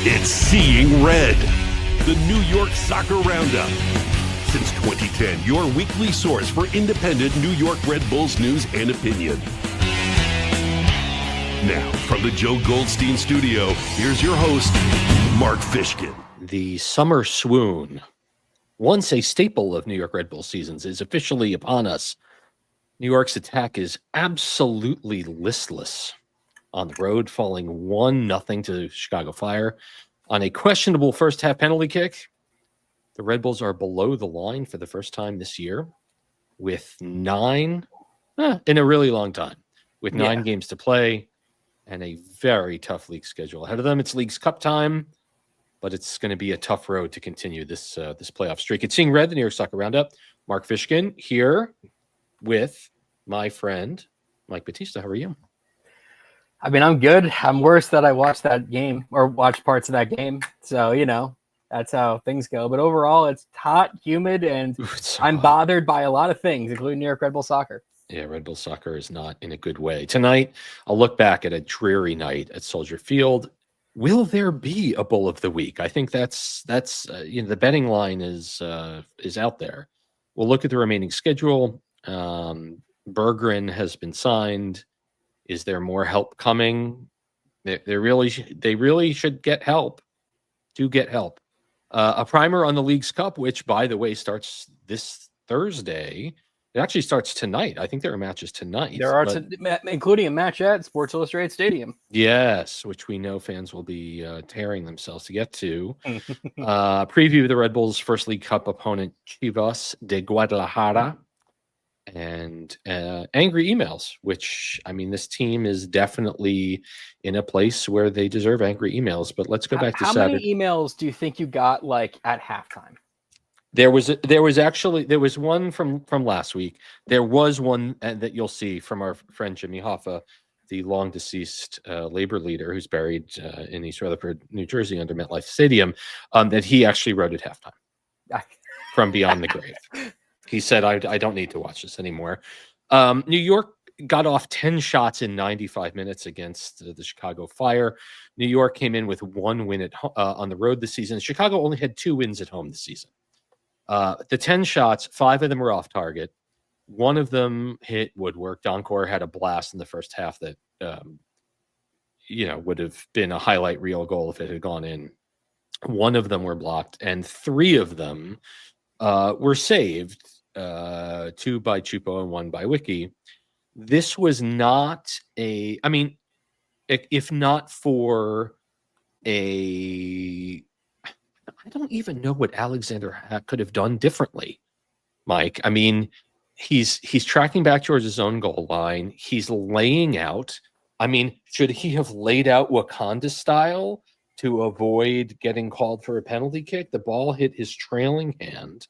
It's Seeing Red, the New York Soccer Roundup. Since 2010, your weekly source for independent New York Red Bulls news and opinion. Now, from the Joe Goldstein studio, here's your host, Mark Fishkin. The summer swoon, once a staple of New York Red Bull seasons, is officially upon us. New York's attack is absolutely listless. On the road, falling 1-0 to Chicago Fire on a questionable first-half penalty kick. The Red Bulls are below the line for the first time this year with in a really long time, with 9 games to play and a very tough league schedule ahead of them. It's League's Cup time, but it's going to be a tough road to continue this playoff streak. It's Seeing Red, the New York Soccer Roundup. Mark Fishkin here with my friend, Mike Battista. How are you? I mean, I'm good. I'm worse that I watched that game or watched parts of that game. So, that's how things go. But overall, it's hot, humid, and I'm bothered by a lot of things, including New York Red Bull soccer. Yeah, Red Bull soccer is not in a good way. Tonight, I'll look back at a dreary night at Soldier Field. Will there be a Bull of the Week? I think that's the betting line is out there. We'll look at the remaining schedule. Berggeren has been signed. Is there more help coming? They really should get help. Do get help. A primer on the League's Cup, which, by the way, starts this Thursday. It actually starts tonight. I think there are matches tonight. There are, including a match at Sports Illustrated Stadium. Yes, which we know fans will be tearing themselves to get to. Preview of the Red Bulls' first League Cup opponent, Chivas de Guadalajara. And angry emails, which, I mean, this team is definitely in a place where they deserve angry emails. But let's go back to Saturday. How many emails do you think you got, at halftime? There was one from last week. There was one that you'll see from our friend Jimmy Hoffa, the long deceased labor leader who's buried in East Rutherford, New Jersey, under MetLife Stadium, that he actually wrote at halftime from beyond the grave. He said, I don't need to watch this anymore. New York got off 10 shots in 95 minutes against the Chicago Fire. New York came in with 1 win on the road this season. Chicago only had 2 wins at home this season. The 10 shots, 5 of them were off target. 1 of them hit woodwork. Doncor had a blast in the first half that, would have been a highlight reel goal if it had gone in. 1 of them were blocked, and 3 of them were saved. 2 by Chupo and 1 by Wiki. This was not if not for I don't even know what Alexander could have done differently, Mike. I mean, he's tracking back towards his own goal line. He's laying out. I mean, should he have laid out Wakanda style to avoid getting called for a penalty kick? The ball hit his trailing hand.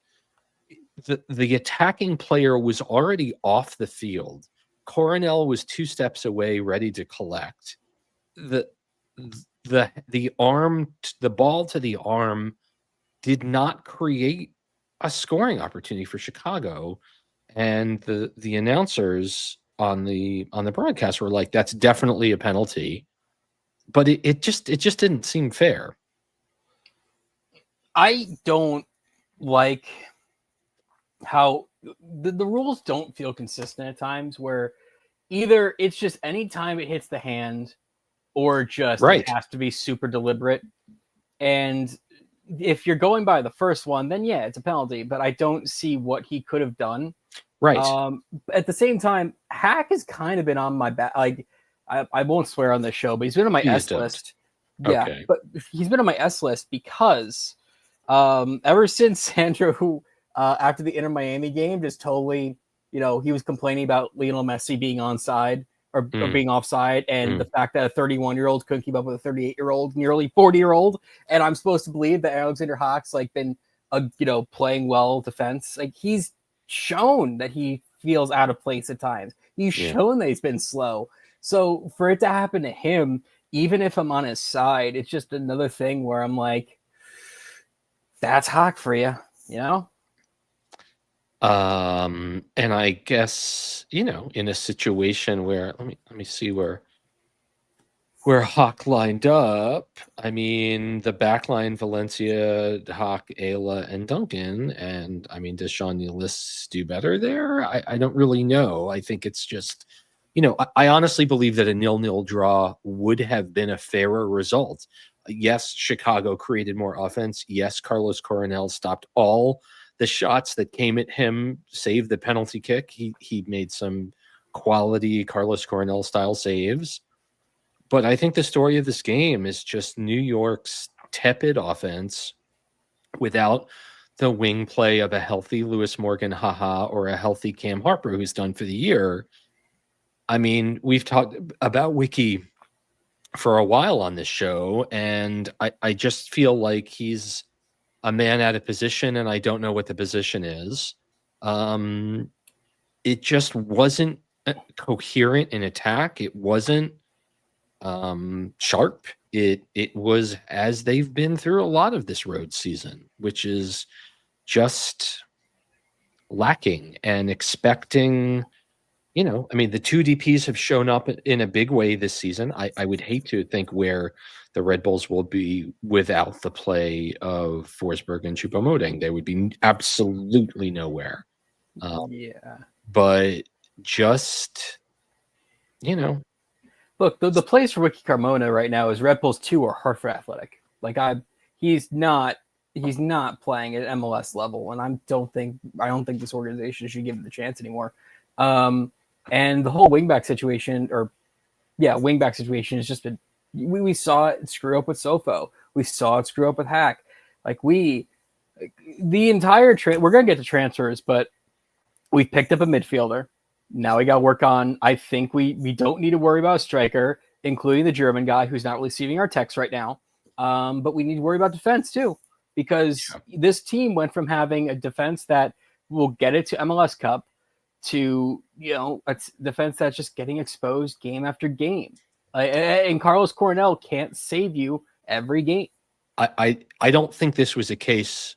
The attacking player was already off the field. Coronel was 2 steps away, ready to collect. The ball to the arm did not create a scoring opportunity for Chicago, and the announcers on the broadcast were like, "That's definitely a penalty," but it just didn't seem fair. I don't like how the rules don't feel consistent at times, where either it's just any time it hits the hand or just It has to be super deliberate. And if you're going by the first one, then yeah, it's a penalty, but I don't see what he could have done. Right. At the same time, Hack has kind of been on my back. I won't swear on this show, but he's been on my S list. Yeah, okay. But he's been on my S list because ever since Sandro, after the Inter Miami game, just totally, he was complaining about Lionel Messi being onside or being offside, and the fact that a 31-year-old couldn't keep up with a 38-year-old, nearly 40-year-old. And I'm supposed to believe that Alexander Hack's been playing well defense. He's shown that he feels out of place at times. He's shown that he's been slow. So for it to happen to him, even if I'm on his side, it's just another thing where I'm like, that's Hack for you, And I guess, in a situation where let me see where where Hawk lined up, I mean, the back line, Valencia, Hawk, Ayla, and Duncan. And I mean, does Sean Nealis do better there? I don't really know. I think it's just, I honestly believe that a 0-0 draw would have been a fairer result. Yes, Chicago created more offense. Yes, Carlos Coronel stopped all the shots that came at him, saved the penalty kick. He made some quality Carlos Coronel style saves. But I think the story of this game is just New York's tepid offense without the wing play of a healthy Lewis Morgan, or a healthy Cam Harper, who's done for the year. I mean, we've talked about Wiki for a while on this show, and I just feel like he's a man out of position, and I don't know what the position is. It just wasn't coherent in attack. It wasn't sharp. It was as they've been through a lot of this road season, which is just lacking and expecting. I mean, the two DPs have shown up in a big way this season. I would hate to think where the Red Bulls will be without the play of Forsberg and Choupo-Moting. They would be absolutely nowhere. But just, Look, the place for Ricky Carmona right now is Red Bulls 2 or Hartford Athletic. Like he's not playing at MLS level, and I don't think this organization should give him the chance anymore. And the whole wingback situation has just been. We saw it screw up with Sofo. We saw it screw up with Hack. Like the entire we're gonna get to transfers, but we picked up a midfielder. Now we got to work on. I think we don't need to worry about a striker, including the German guy who's not receiving our texts right now. But we need to worry about defense too, because this team went from having a defense that will get it to MLS Cup to a defense that's just getting exposed game after game. And Carlos Coronel can't save you every game. I don't think this was a case.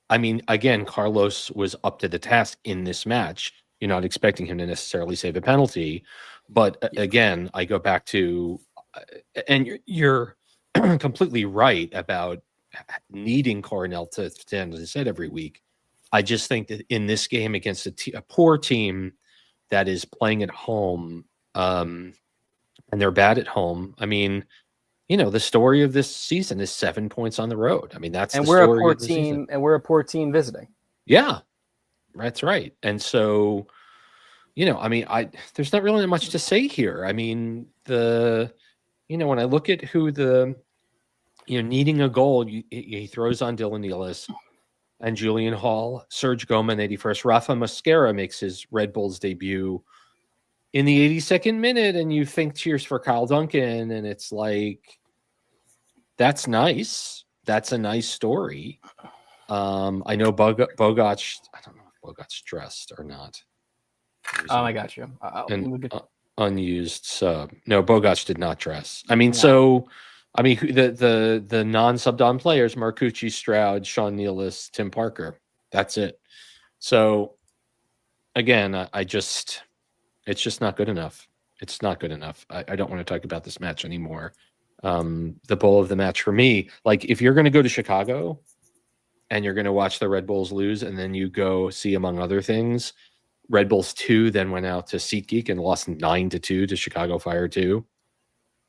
I mean, again, Carlos was up to the task in this match. You're not expecting him to necessarily save a penalty. But again, I go back to, and you're completely right about needing Coronel to stand on his head every week. I just think that in this game against a poor team that is playing at home, and they're bad at home. I mean, the story of this season is 7 points on the road. I mean, we're a poor team, and we're a poor team visiting. Yeah, that's right. And so, I mean, there's not really much to say here. I mean, when I look at who needing a goal, he throws on Dylan Nealis and Julian Hall, Serge Goman, 81st. Rafa Mosquera makes his Red Bulls debut in the 82nd minute, and you think cheers for Kyle Duncan, and it's like, that's nice. That's a nice story. I know Bogoch, I don't know if Bogot's dressed or not. I got you. Unused sub. No, Bogoch did not dress. I mean, the non-subbed on players, Marcucci, Stroud, Sean Nealis, Tim Parker. That's it. So, again, it's just not good enough. It's not good enough. I don't want to talk about this match anymore. The bowl of the match for me, like, if you're going to go to Chicago and you're going to watch the Red Bulls lose, and then you go see, among other things, Red Bulls 2 then went out to SeatGeek and lost 9-2 to Chicago Fire 2.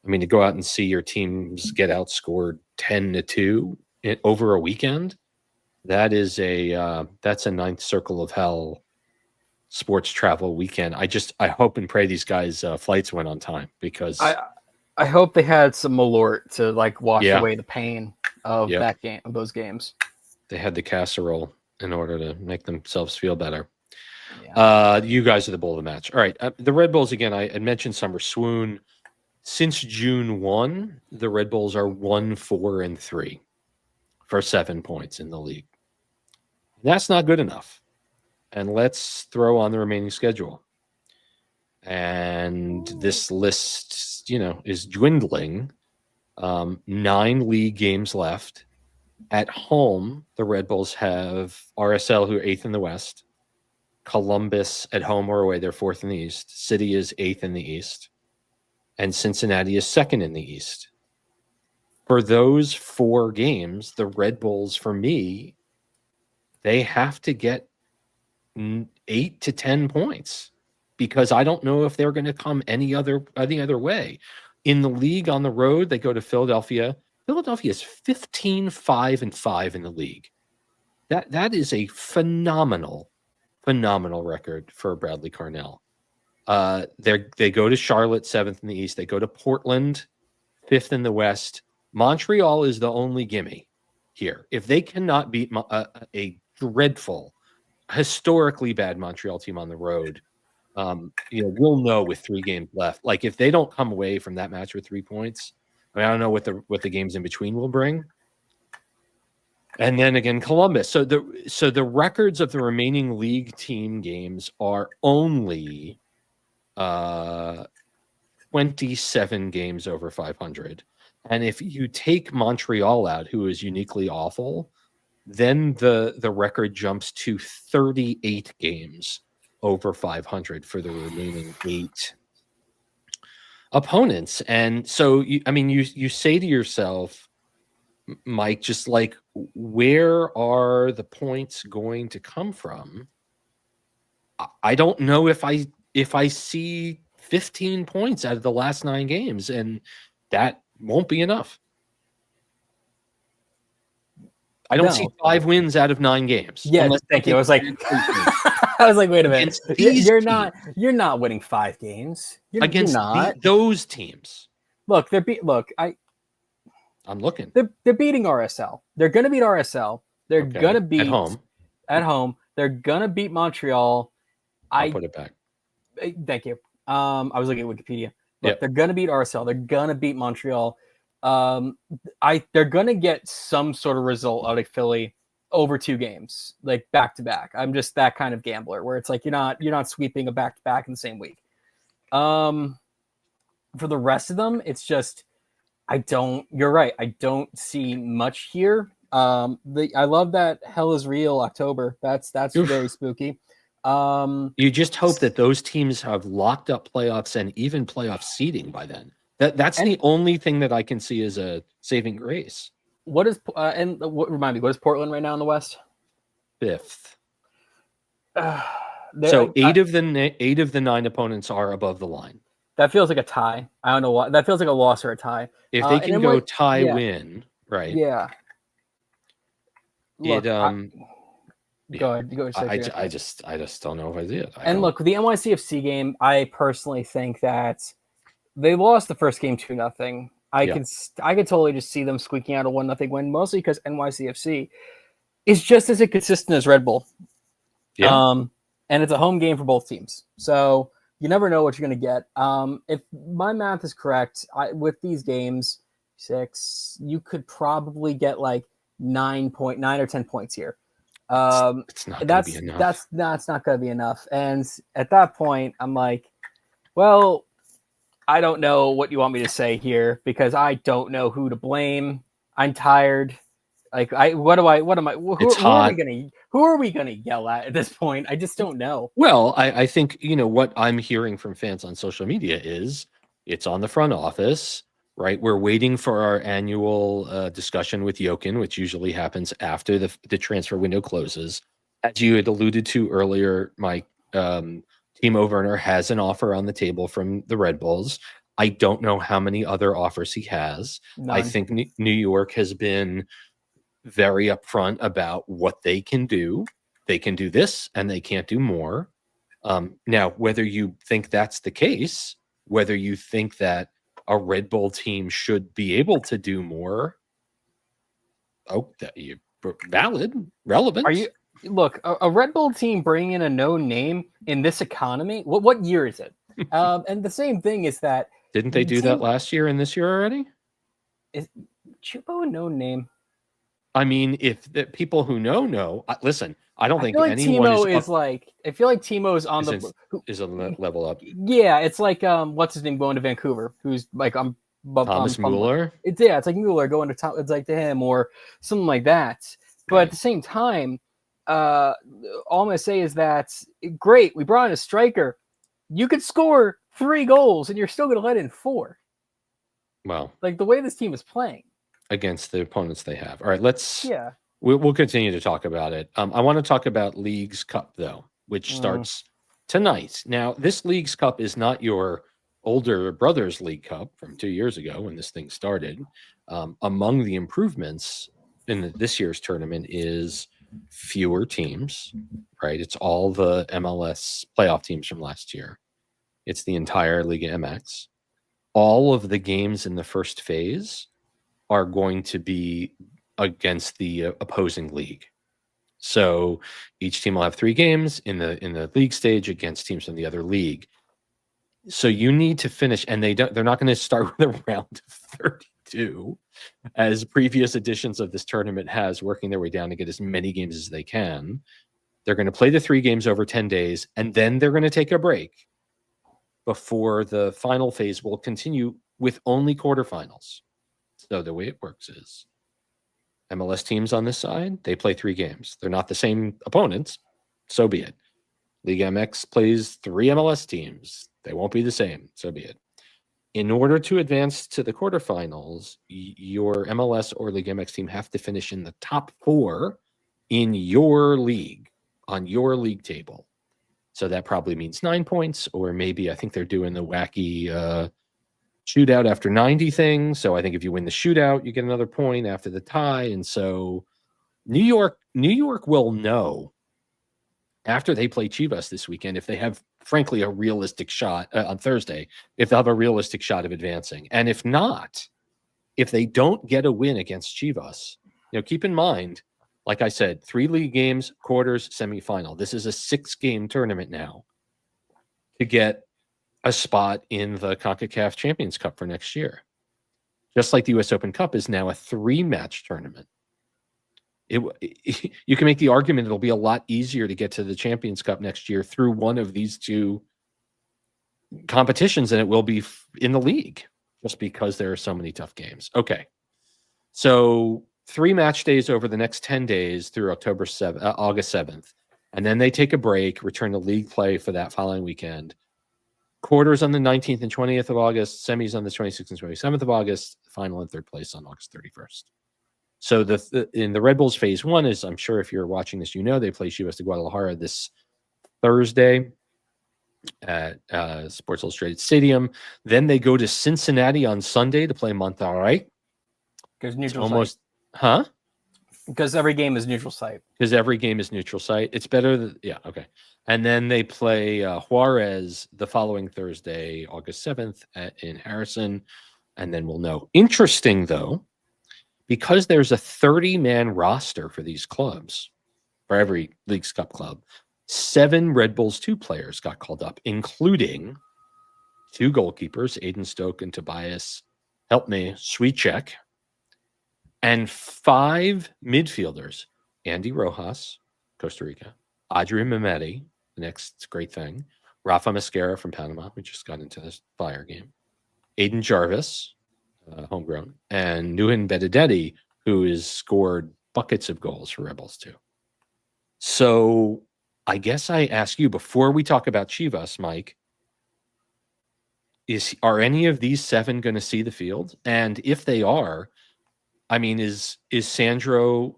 I mean, to go out and see your teams get outscored 10-2 over a weekend, that's a ninth circle of hell sports travel weekend. I hope and pray these guys' flights went on time, because I hope they had some Malort to wash away the pain of that game, of those games. They had the casserole in order to make themselves feel better. Yeah. You guys are the bowl of the match. All right. The Red Bulls, again, I had mentioned Summer Swoon. Since June 1, the Red Bulls are 1-4-3 for 7 points in the league. That's not good enough. And let's throw on the remaining schedule. And this list, is dwindling. 9 league games left. At home, the Red Bulls have RSL, who are 8th in the West. Columbus at home or away, they're 4th in the East. City is 8th in the East. and Cincinnati is second in the East. For those 4 games, the Red Bulls, for me, they have to get 8 to 10 points, because I don't know if they're going to come any other way. In the league on the road, they go to Philadelphia. Philadelphia is 15-5-5 in the league. That is a phenomenal record for Bradley Carnell. They go to Charlotte, 7th in the East. They go to Portland, 5th in the West. Montreal is the only gimme here. If they cannot beat a dreadful, historically bad Montreal team on the road, we'll know with 3 games left. Like, if they don't come away from that match with 3 points, I don't know what the games in between will bring. And then again, Columbus. So the records of the remaining league team games are only 27 games over 500. And if you take Montreal out, who is uniquely awful, then the record jumps to 38 games over 500 for the remaining 8 opponents. And so, you say to yourself, Mike, just like, where are the points going to come from? I don't know if I see 15 points out of the last 9 games, and that won't be enough. I don't see 5 wins out of 9 games. Yeah, thank you. I was like, wait a minute. You're not winning 5 games. You're not. Those teams. Look, I'm looking. They're beating RSL. They're going to beat RSL. They're going to beat at home. They're going to beat Montreal. I'll put it back. Thank you. I was looking at Wikipedia. Look, They're going to beat RSL. They're going to beat Montreal. They're going to get some sort of result out of Philly over 2 games, like back to back. I'm just that kind of gambler where it's like you're not sweeping a back to back in the same week. For the rest of them, it's just you're right. I don't see much here. I love that Hell is Real October. That's very spooky. You just hope that those teams have locked up playoffs and even playoff seeding by then. That's the only thing that I can see as a saving grace. Remind me, what is Portland right now in the West? 5th. So 8 of the 9 opponents are above the line. That feels like a tie. I don't know why. That feels like a loss or a tie. If they can go win, right? Yeah. Look, go ahead. I just don't know if I see it. Look, the NYCFC game, I personally think that they lost the first game 2-0. I could totally just see them squeaking out a 1-0 win, mostly because NYCFC is just as inconsistent as Red Bull. Yeah. And it's a home game for both teams. So you never know what you're going to get. If my math is correct, with these games, 6, you could probably get like 9 or 10 points here. It's not going to be enough. That's not going to be enough. And at that point, I'm like, well, I don't know what you want me to say here because I don't know who to blame. I'm tired. Like, who are we gonna yell at this point? I just don't know. Well, I think, what I'm hearing from fans on social media is it's on the front office, right? We're waiting for our annual discussion with Jokin, which usually happens after the transfer window closes. As you had alluded to earlier, Mike, Timo Werner has an offer on the table from the Red Bulls. I don't know how many other offers he has. None. I think New York has been very upfront about what they can do. They can do this and they can't do more. Now, whether you think that's the case, whether you think that a Red Bull team should be able to do more, relevant. Look, a Red Bull team bringing in a known name in this economy. What year is it? And the same thing is that didn't they do that last year and this year already? Is Chupo a known name? I mean, if the people who know, listen. I don't think like anyone Timo is like. I feel like Timo's on is a level up. Yeah, it's like what's his name going to Vancouver? Who's like Thomas Mueller. It's like Mueller going to it's like to him or something like that. But at the same time, all I'm gonna say is that great. We brought in a striker. You could score 3 goals, and you're still going to let in 4. Well, like the way this team is playing against the opponents they have. All right, we'll continue to talk about it. I want to talk about Leagues Cup though, which starts tonight. Now, this Leagues Cup is not your older brother's League Cup from 2 years ago when this thing started. Among the improvements in this year's tournament is fewer teams, right? It's all the MLS playoff teams from last year. It's the entire Liga MX. All of the games in the first phase are going to be against the opposing league. So each team will have 3 games in the league stage against teams from the other league. So you need to finish, and they're not going to start with a round of 32, as previous editions of this tournament has, working their way down to get as many games as they can. They're going to play the 3 games over 10 days, and then they're going to take a break before the final phase will continue with only quarterfinals. So the way it works is MLS teams on this side, they play 3 games. They're not the same opponents, so be it. Liga MX plays 3 MLS teams. They won't be the same, so be it. In order to advance to the quarterfinals, your MLS or Liga MX team have to finish in the top 4 in your league, on your league table. So that probably means 9 points, or maybe I think they're doing the wacky shootout after 90 thing. So I think if you win the shootout, you get another point after the tie. And so New York will know after they play Chivas this weekend if they have, frankly, a realistic shot on Thursday, if they'll have a realistic shot of advancing. And if not, if they don't get a win against Chivas, keep in mind, like I said, 3 league games, quarters, semifinal. This is a 6-game tournament now to get a spot in the CONCACAF Champions Cup for next year. Just like the U.S. Open Cup is now a 3-match tournament. You can make the argument it'll be a lot easier to get to the Champions Cup next year through one of these 2 competitions than it will be in the league, just because there are so many tough games. Okay. So 3 match days over the next 10 days through August 7th. And then they take a break, return to league play for that following weekend. Quarters on the 19th and 20th of August, semis on the 26th and 27th of August, final and third place on August 31st. So in the Red Bulls phase 1, is, I'm sure if you're watching this, they play Chivas de Guadalajara this Thursday at Sports Illustrated Stadium. Then they go to Cincinnati on Sunday to play Monterrey. Because neutral site. Huh? Because every game is neutral site. It's better. Okay. And then they play Juarez the following Thursday, August 7th in Harrison. And then we'll know. Interesting, though, because there's a 30-man roster for these clubs, for every Leagues Cup club, 7 Red Bulls 2 players got called up, including 2 goalkeepers, Aiden Stoke and Tobias Swiecek, and 5 midfielders, Andy Rojas, Costa Rica, Adrian Mehmeti, the next great thing, Rafa Mascara from Panama, we just got into this Fire game, Aiden Jarvis, homegrown, and Nuhin Benedetti, who has scored buckets of goals for Red Bulls too. So I guess I ask you, before we talk about Chivas, Mike, are any of these 7 going to see the field? And if they are, I mean, is Sandro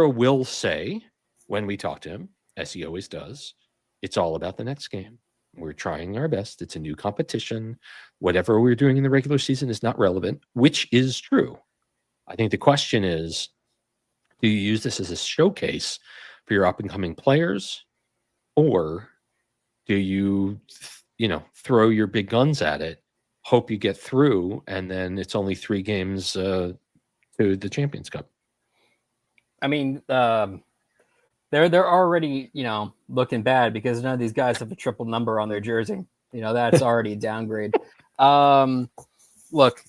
will say when we talk to him, as he always does, it's all about the next game. We're trying our best. It's a new competition. Whatever we're doing in the regular season is not relevant, which is true. I think the question is, do you use this as a showcase for your up-and-coming players, or do you, throw your big guns at it, hope you get through, and then it's only 3 games to the Champions Cup? I mean, they're already, looking bad because none of these guys have a triple number on their jersey. That's already a downgrade. Look,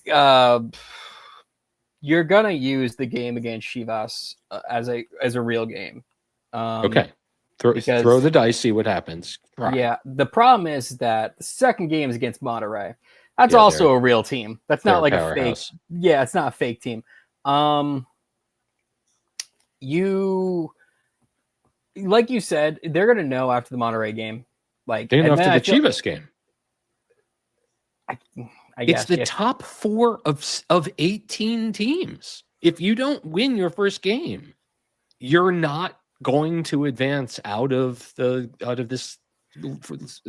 you're gonna use the game against Chivas as a real game. Okay, throw the dice, see what happens. Right. Yeah, the problem is that the second game is against Monterrey. That's also a real team. That's not like a fake. Yeah, it's not a fake team. Like you said, they're going to know after the Monterrey game. They know after the Chivas game. I It's guess the top 4 of 18 teams. If you don't win your first game, you're not going to advance out of this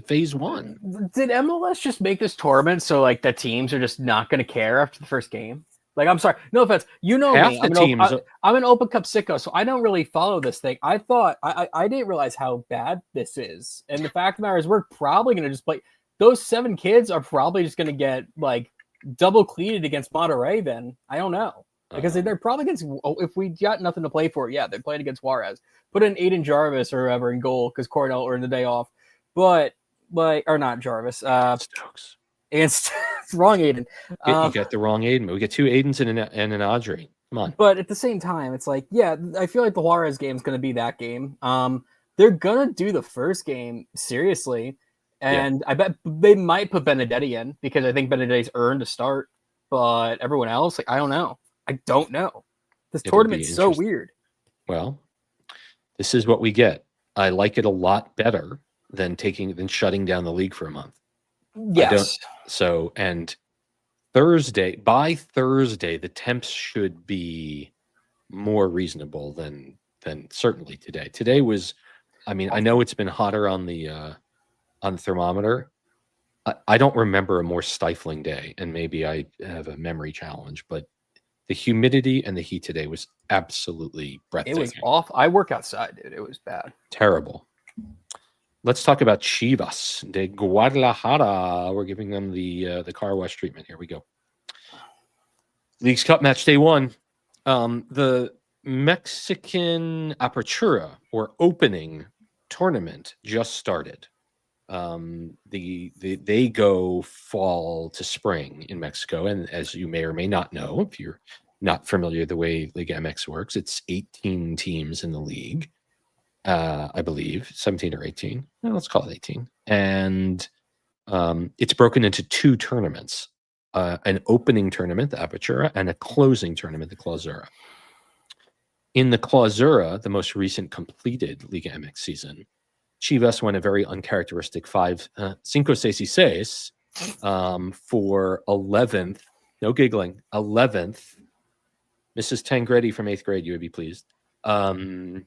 phase 1. Did MLS just make this tournament so like the teams are just not going to care after the first game? Like, I'm sorry, no offense. You know Half me. the I'm an Open Cup sicko, so I don't really follow this thing. I thought I didn't realize how bad this is, and the fact of the matter is, we're probably going to just play. Those 7 kids are probably just going to get like double cleated against Monterrey. Then I don't know, because they're probably against. If we got nothing to play for, yeah, they're playing against Juarez. Put in Aiden Jarvis or whoever in goal because Cornell earned the day off, but or not Jarvis. Stokes. And wrong Aiden. You got the wrong Aiden. We get 2 Aidens and an Audrey. Come on. But at the same time, it's like, yeah, I feel like the Juarez game is going to be that game. They're going to do the first game seriously. And I bet they might put Benedetti in because I think Benedetti's earned a start. But everyone else, like, I don't know. This tournament's so weird. Well, this is what we get. I like it a lot better than shutting down the league for a month. Yes. And by Thursday, the temps should be more reasonable than certainly today. Today was, I mean, I know it's been hotter on the thermometer. I don't remember a more stifling day, and maybe I have a memory challenge, but the humidity and the heat today was absolutely breathtaking. It was off. I work outside, dude. It was bad. Terrible. Let's talk about Chivas de Guadalajara. We're giving them the car wash treatment. Here we go. League's Cup match day 1. The Mexican Apertura or opening tournament just started. They go fall to spring in Mexico, and as you may or may not know, if you're not familiar with the way Liga MX works, it's 18 teams in the league. I believe 17 or 18. Well, let's call it 18. And it's broken into 2 tournaments, an opening tournament, the Apertura, and a closing tournament, the Clausura. In the Clausura, the most recent completed Liga MX season, Chivas won a very uncharacteristic 5-6 for 11th, no giggling, 11th. Mrs. Tangredi from 8th grade, you would be pleased. A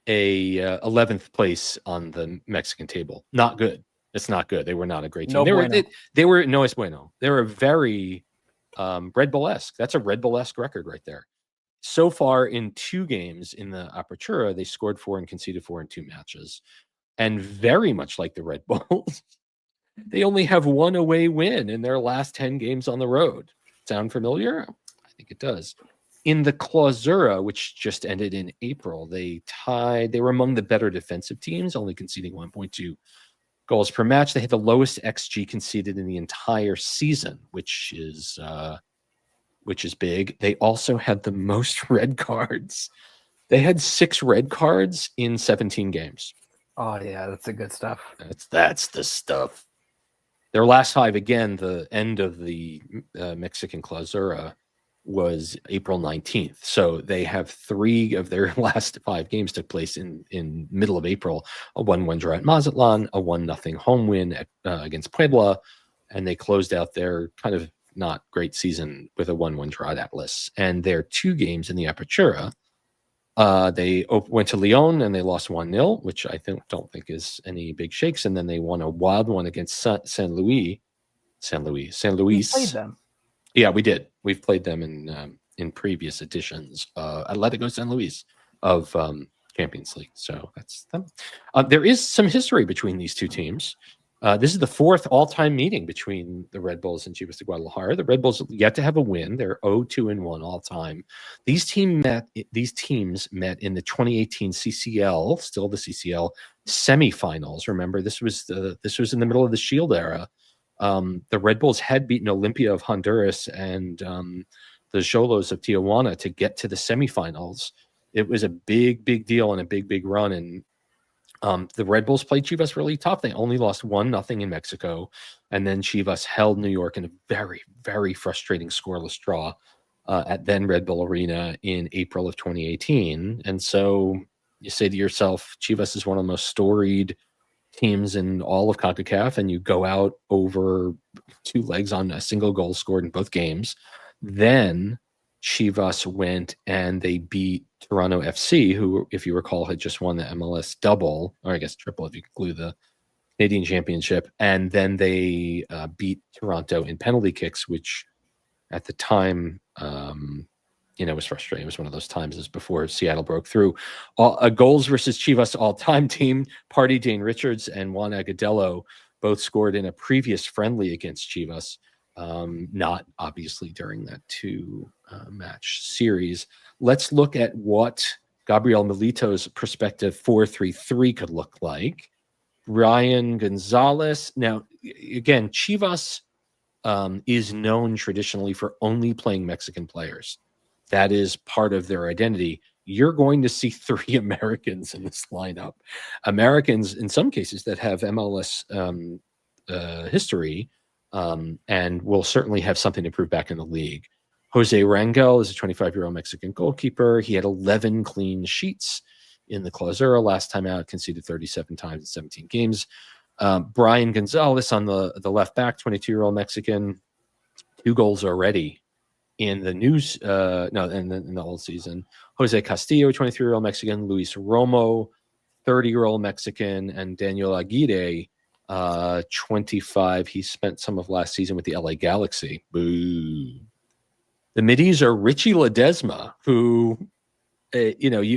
11th place on the Mexican table. Not good. It's not good. They were not a great team. No bueno. They were no es bueno. They were very Red Bull-esque. That's a Red Bull-esque record right there. So far in 2 games in the Apertura, they scored 4 and conceded 4 in 2 matches. And very much like the Red Bulls, they only have 1 away win in their last 10 games on the road. Sound familiar? I think it does. In the Clausura, which just ended in April, they were among the better defensive teams, only conceding 1.2 goals per match. They had the lowest XG conceded in the entire season, which is big. They also had the most red cards. They had 6 red cards in 17 games. Oh yeah, that's the good stuff. That's the stuff. Their last 5, again, the end of the Mexican Clausura was April 19th. So they have 3 of their last 5 games took place in middle of April. A 1-1 draw at Mazatlan, a 1-0 home win against Puebla, and they closed out their kind of not great season with a 1-1 draw at Atlas. And their 2 games in the Apertura, they went to Leon and they lost 1-0, which I don't think is any big shakes. And then they won a wild one against San Luis. We played them. Yeah, we did. We've played them in previous editions, Atletico San Luis of Champions League. So that's them. There is some history between these 2 teams. This is the 4th all-time meeting between the Red Bulls and Chivas de Guadalajara. The Red Bulls yet to have a win. They're 0-2-1 all-time. These teams met in the 2018 CCL, still the CCL semifinals. Remember, this was in the middle of the Shield era. The Red Bulls had beaten Olympia of Honduras and the Xolos of Tijuana to get to the semifinals. It was a big, big deal and a big, big run. And the Red Bulls played Chivas really tough. They only lost 1-0 in Mexico. And then Chivas held New York in a very, very frustrating scoreless draw at then Red Bull Arena in April of 2018. And so you say to yourself, Chivas is one of the most storied teams in all of CONCACAF, and you go out over 2 legs on a single goal scored in both games. Then Chivas went and they beat Toronto FC, who, if you recall, had just won the MLS double, or I guess triple if you include the Canadian Championship. And then they beat Toronto in penalty kicks, which at the time, was frustrating. It was one of those times as before Seattle broke through. Goals versus Chivas all-time team, Party Dane Richards and Juan Agudelo both scored in a previous friendly against Chivas, not obviously during that 2-match series. Let's look at what Gabriel Milito's prospective 4-3-3 could look like. Brian Gonzalez. Now, again, Chivas is known traditionally for only playing Mexican players. That is part of their identity. You're going to see 3 Americans in this lineup. Americans, in some cases, that have MLS history and will certainly have something to prove back in the league. Jose Rangel is a 25-year-old Mexican goalkeeper. He had 11 clean sheets in the Clausura last time out, conceded 37 times in 17 games. Brian Gonzalez on the left back, 22-year-old Mexican, 2 goals already in the in the whole season. Jose Castillo, 23-year-old Mexican, Luis Romo, 30-year-old Mexican, and Daniel Aguirre, 25. He spent some of last season with the LA Galaxy. Boo. The middies are Richie Ledesma, who,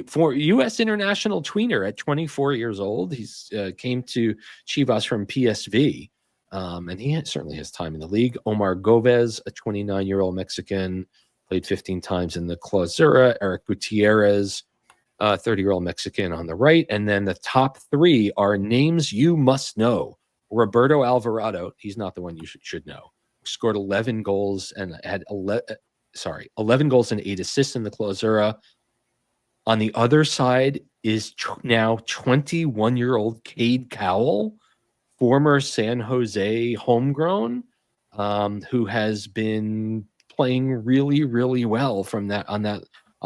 for U.S. international tweener at 24 years old. He's came to Chivas from PSV. And he certainly has time in the league. Omar Govez, a 29-year-old Mexican, played 15 times in the Clausura. Eric Gutierrez, 30-year-old Mexican on the right. And then the top 3 are names you must know. Roberto Alvarado, he's not the one you should know. Scored 11 goals and had 11 goals and 8 assists in the Clausura. On the other side is now 21-year-old Cade Cowell, former San Jose homegrown, who has been playing really, really well on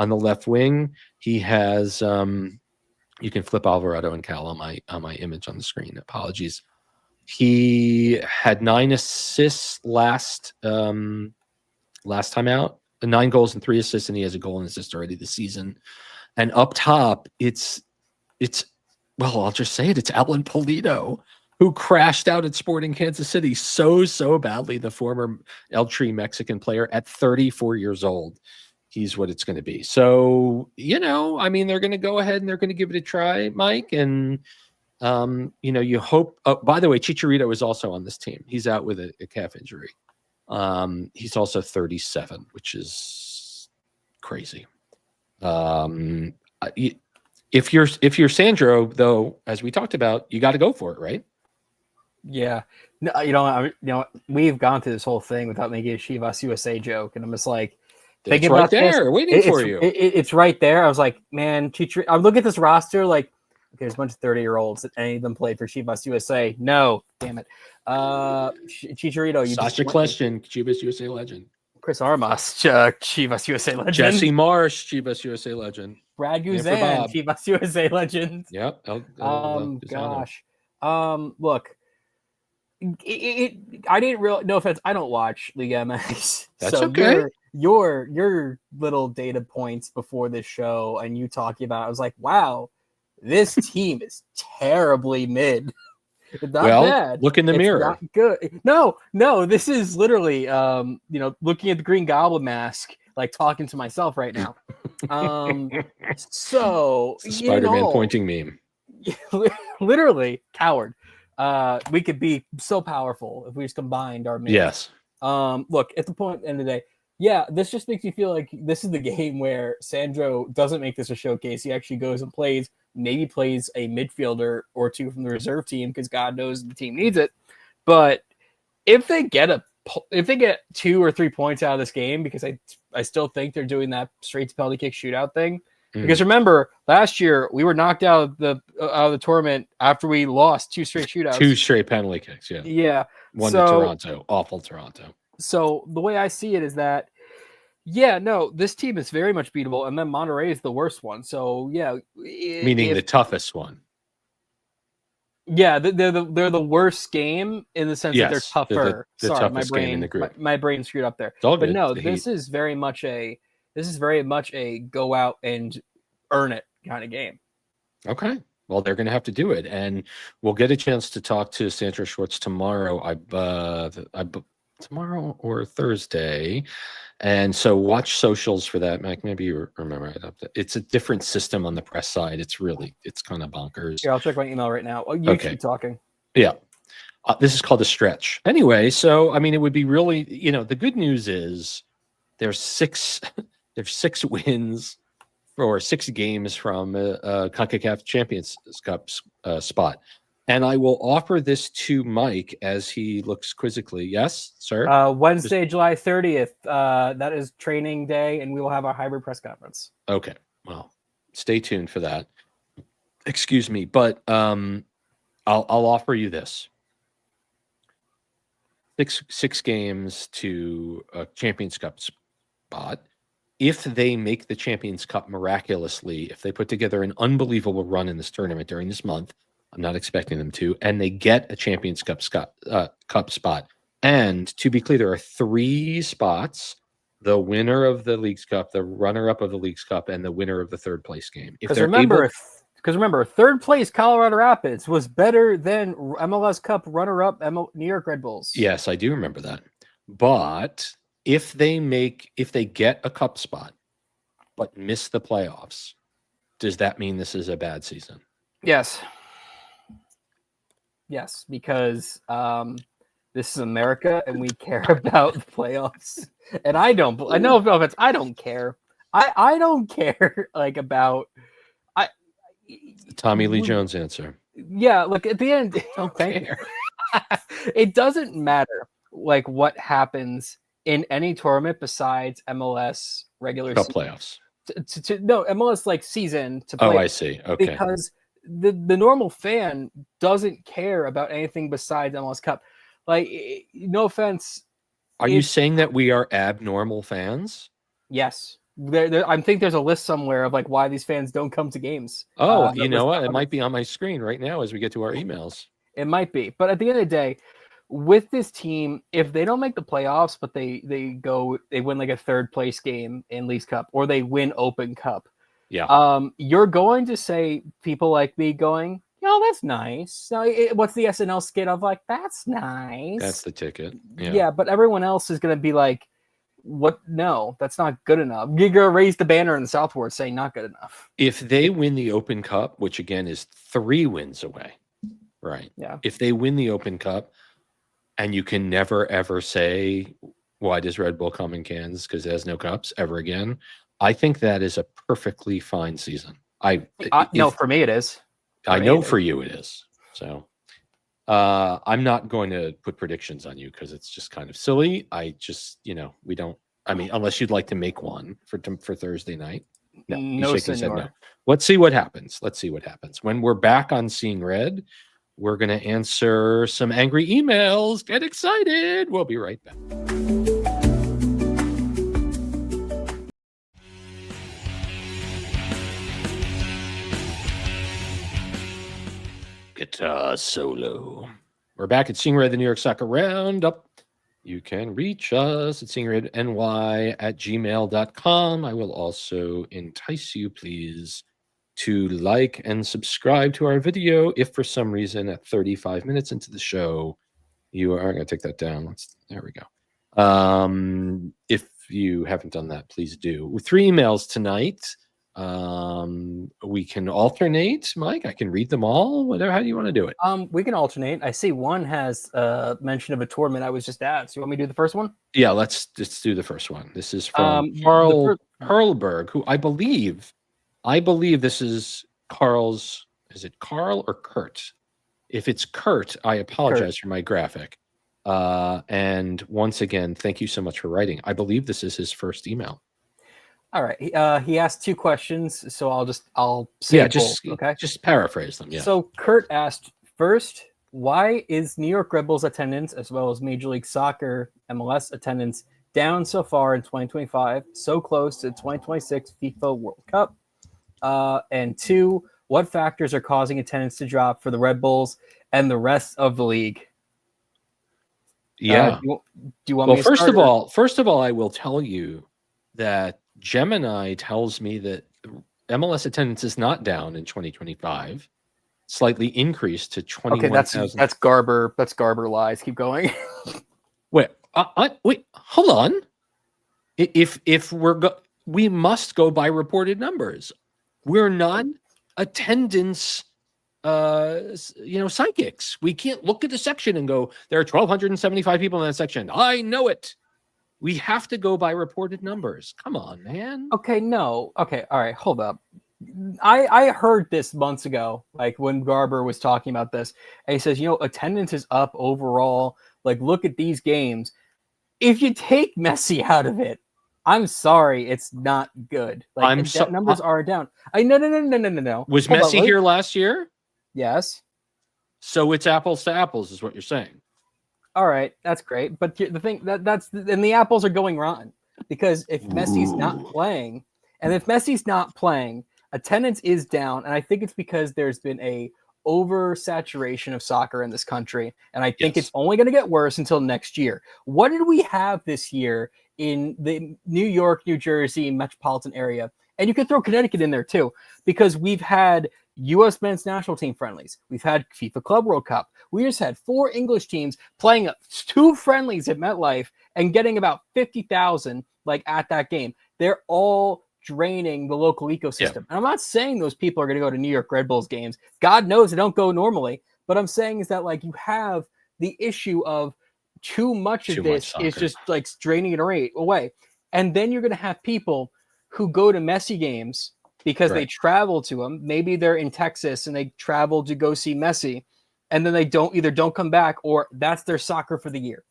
the left wing. He has you can flip Alvarado and Cal on my image on the screen. Apologies. He had 9 assists last time out, 9 goals and 3 assists, and he has a goal and assist already this season. And up top, it's I'll just say it. It's Alan Pulido, who crashed out at Sporting Kansas City so badly, the former El Tri Mexican player at 34 years old. He's what it's going to be. So, they're going to go ahead and they're going to give it a try, Mike. And, you hope, by the way, Chicharito is also on this team. He's out with a calf injury. He's also 37, which is crazy. If you're Sandro, though, as we talked about, you got to go for it, right? Yeah. No, we've gone through this whole thing without making a Chivas USA joke, and I'm just like, it's right there, waiting for you. It's right there. I was like, man, I'm looking at this roster, like, okay, there's a bunch of 30-year-olds that any of them played for Chivas USA. No, damn it. Chicharito, you such a question. Chivas USA legend. Chris Armas, Chivas USA legend. Jesse Marsh, Chivas USA legend. Brad Guzan, Chivas USA legend. Yep. Gosh. Look, I didn't really. No offense, I don't watch Liga MX. That's so okay. Your little data points before this show and you talking about it, I was like, wow, this team is terribly mid. It's not bad. Look in the mirror. Not good. No, this is literally looking at the Green Goblin mask, like talking to myself right now. So it's the Spider-Man pointing meme. Literally, coward. We could be so powerful if we just combined our minutes. Yes. Look, at the end of the day, yeah, this just makes me feel like this is the game where Sandro doesn't make this a showcase. He actually goes and plays a midfielder or 2 from the reserve team because God knows the team needs it. But if they get 2 or 3 points out of this game, because I still think they're doing that straight to penalty kick shootout thing. Because remember, last year we were knocked out of the tournament after we lost 2 straight shootouts. 2 straight penalty kicks, yeah. Yeah. One to Toronto. Awful Toronto. So the way I see it is that, yeah, no, this team is very much beatable, and then Monterrey is the worst one. So, yeah. Meaning the toughest one. Yeah, they're the worst game in the sense that they're tougher. They're the Sorry, toughest game in the group. My brain screwed up there. It's all but good. no, this is very much a go out and earn it kind of game. Okay. Well, they're going to have to do it, and we'll get a chance to talk to Sandra Schwartz tomorrow. Tomorrow or Thursday, and so watch socials for that, Mac. Maybe you remember it. It's a different system on the press side. It's kind of bonkers. Here, I'll check my email right now. You keep talking. Yeah, this is called a stretch. Anyway, so I mean, it would be really, the good news is there's 6 wins. Or 6 games from CONCACAF Champions Cup spot. And I will offer this to Mike as he looks quizzically. Yes, sir? Wednesday, July 30th. That is training day, and we will have our hybrid press conference. Okay. Well, stay tuned for that. Excuse me, but I'll offer you this. 6 games to a Champions Cup spot. If they make the Champions Cup miraculously, if they put together an unbelievable run in this tournament during this month, I'm not expecting them to, and they get a Champions Cup spot. And to be clear, there are 3 spots: the winner of the Leagues Cup, the runner-up of the Leagues Cup, and the winner of the third place game. Because remember, third place Colorado Rapids was better than MLS Cup runner-up New York Red Bulls. Yes, I do remember that. But if they get a cup spot but miss the playoffs, does that mean this is a bad season? Yes, because this is America and we care about the playoffs. And I don't care. I don't care about the Tommy Lee Jones answer. Yeah, look, at the end, don't care. It doesn't matter what happens in any tournament besides MLS regular season playoffs. No, MLS season to play. Oh, I see. Okay. Because the normal fan doesn't care about anything besides MLS Cup. No offense. Are you saying that we are abnormal fans? Yes. I think there's a list somewhere of why these fans don't come to games. Oh, you know what? It might be on my screen right now as we get to our emails. It might be. But at the end of the day, with this team, if they don't make the playoffs, but they win a third place game in Leagues Cup, or they win Open Cup, you're going to say people like me going, that's nice. So what's the SNL skit of that's nice? That's the ticket. Yeah, but everyone else is going to be like, what? No, that's not good enough. You're going to raise the banner in the Southward saying not good enough. If they win the Open Cup, which again is 3 wins away, right? Yeah. If they win the Open Cup, and you can never, ever say, why does Red Bull come in cans? Because it has no cups ever again. I think that is a perfectly fine season. No, for me it is. I know for you it is. So I'm not going to put predictions on you because it's just kind of silly. I just, we don't. I mean, unless you'd like to make one for Thursday night. No, senor. No. Let's see what happens. When we're back on Seeing Red, we're going to answer some angry emails. Get excited. We'll be right back. Guitar solo. We're back at Seeing Red, the New York Soccer Roundup. You can reach us at seeingredny@gmail.com. I will also entice you, please, to like and subscribe to our video if for some reason at 35 minutes into the show you are going to take that down. There we go. If you haven't done that, please do. With 3 emails tonight, we can alternate. Mike, I can read them all. Whatever. How do you want to do it? We can alternate. I see one has mention of a tournament I was just at. So you want me to do the first one? Yeah, let's do the first one. This is from Carl Perlberg, who I believe this is Carl's. Is it Carl or Kurt? If it's Kurt, I apologize for my graphic. And once again, thank you so much for writing. I believe this is his first email. All right. He asked 2 questions, so I'll say just paraphrase them. Yeah. So Kurt asked, first, why is New York Red Bulls attendance as well as Major League Soccer MLS attendance down so far in 2025, so close to the 2026 FIFA World Cup? And 2, What factors are causing attendance to drop for the Red Bulls and the rest of the league? Yeah. Do you want me to start? First of all, I will tell you that Gemini tells me that MLS attendance is not down in 2025. Slightly increased to 21,000. Okay, that's Garber. That's Garber lies. Keep going. Wait, hold on. If we must go by reported numbers. We're not attendance psychics. We can't look at the section and go, there are 1,275 people in that section. I know it. We have to go by reported numbers. Come on, man. Okay, no. Okay, all right, hold up. I heard this months ago, like when Garber was talking about this, and he says, attendance is up overall. Like, look at these games. If you take Messi out of it, I'm sorry, it's not good. Like, numbers are down. No. Was Messi here last year? Yes. So it's apples to apples, is what you're saying. All right, that's great. But the thing that's and the apples are going rotten because if Messi's not playing, attendance is down, and I think it's because there's been a oversaturation of soccer in this country, and I think it's only going to get worse until next year. What did we have this year in the New York, New Jersey metropolitan area? And you could throw Connecticut in there too, because we've had U.S. men's national team friendlies. We've had FIFA Club World Cup. We just had 4 English teams playing 2 friendlies at MetLife and getting about 50,000 at that game. They're all draining the local ecosystem. And I'm not saying those people are going to go to New York Red Bulls games. God knows they don't go normally. But I'm saying is that you have the issue of too much of this is just draining it away. And then you're going to have people who go to Messi games because they travel to them. Maybe they're in Texas and they travel to go see Messi, and then they don't come back, or that's their soccer for the year.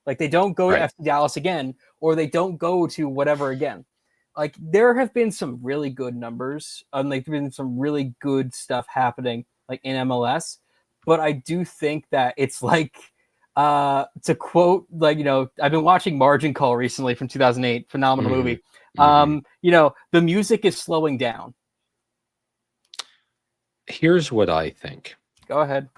They don't go to FC Dallas again, or they don't go to whatever again. There have been some really good numbers, there's been some really good stuff happening in MLS, but I do think that it's to quote, I've been watching Margin Call recently from 2008, phenomenal movie. The music is slowing down. Here's what I think. Go ahead.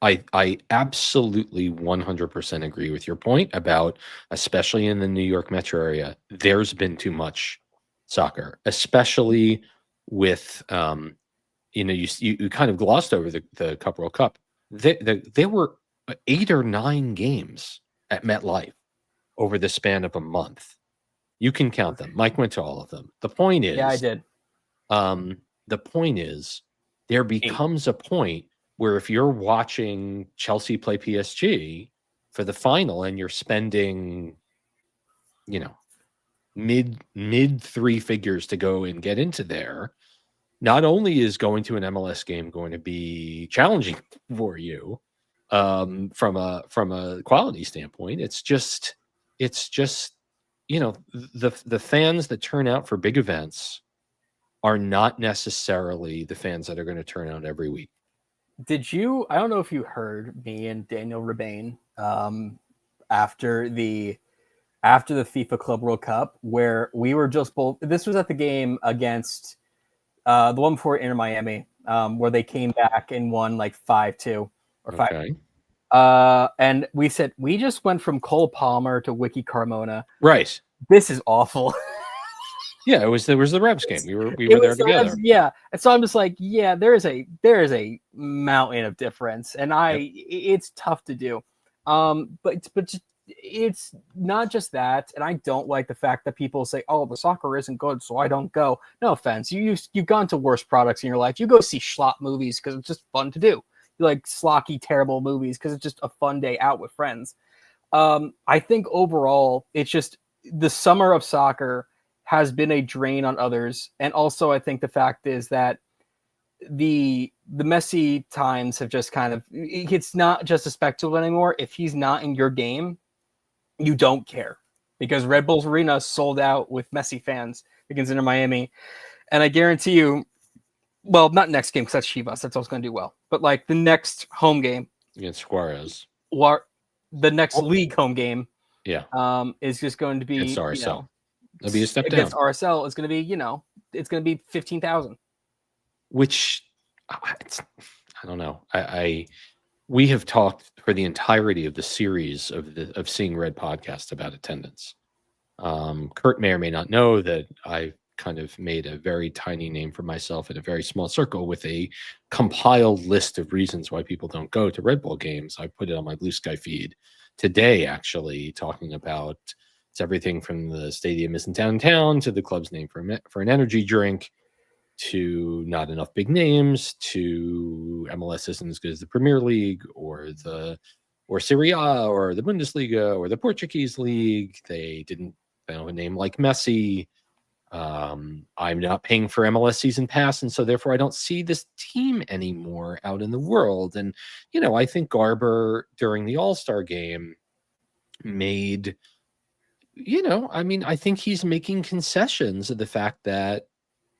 I absolutely 100% agree with your point about, especially in the New York metro area, there's been too much soccer, especially with, you kind of glossed over the Cup World Cup. There were 8 or 9 games at MetLife over the span of a month. You can count them. Mike went to all of them. The point is, yeah, I did. The point is, there becomes a point where if you're watching Chelsea play PSG for the final and you're spending, mid 3 figures to go and get into there, not only is going to an MLS game going to be challenging for you from a quality standpoint, it's just the fans that turn out for big events are not necessarily the fans that are going to turn out every week. I don't know if you heard me and Daniel Rebane after the FIFA Club World Cup, where we were just both, this was at the game against the one before Inter Miami, where they came back and won 5-2 or 5. Okay. And we said, we just went from Cole Palmer to Wiki Carmona. Right. This is awful. Yeah, there was the Revs game. We were there together. Revs, yeah. And so I'm just there is a mountain of difference. And it's tough to do. But it's not just that. And I don't like the fact that people say, oh, the soccer isn't good, so I don't go. No offense. You've gone to worse products in your life. You go see schlop movies because it's just fun to do. You like slocky, terrible movies because it's just a fun day out with friends. I think overall, it's just the summer of soccer has been a drain on others. And also, I think the fact is that the Messi times have just kind of, it's not just a spectacle anymore. If he's not in your game, you don't care, because Red Bulls Arena sold out with Messi fans against Inter Miami. And I guarantee you, well, not next game, because that's Chivas. That's always going to do well. But the next home game against Juarez, or the next league home game, is just going to be against RSL. It'll be a step against down. RSL is going to be, it's going to be 15,000. Which I don't know. We have talked for the entirety of the series of Seeing Red podcast about attendance. Kurt may or may not know that I kind of made a very tiny name for myself in a very small circle with a compiled list of reasons why people don't go to Red Bull games. I put it on my Blue Sky feed today, actually, talking about it's everything from the stadium isn't downtown to the club's name for an energy drink to not enough big names to MLS isn't as good as the Premier League or Serie A or the Bundesliga or the Portuguese league. They have a name like Messi. I'm not paying for MLS season pass, and so therefore I don't see this team anymore out in the world. And I think Garber during the All-Star game made, I think he's making concessions of the fact that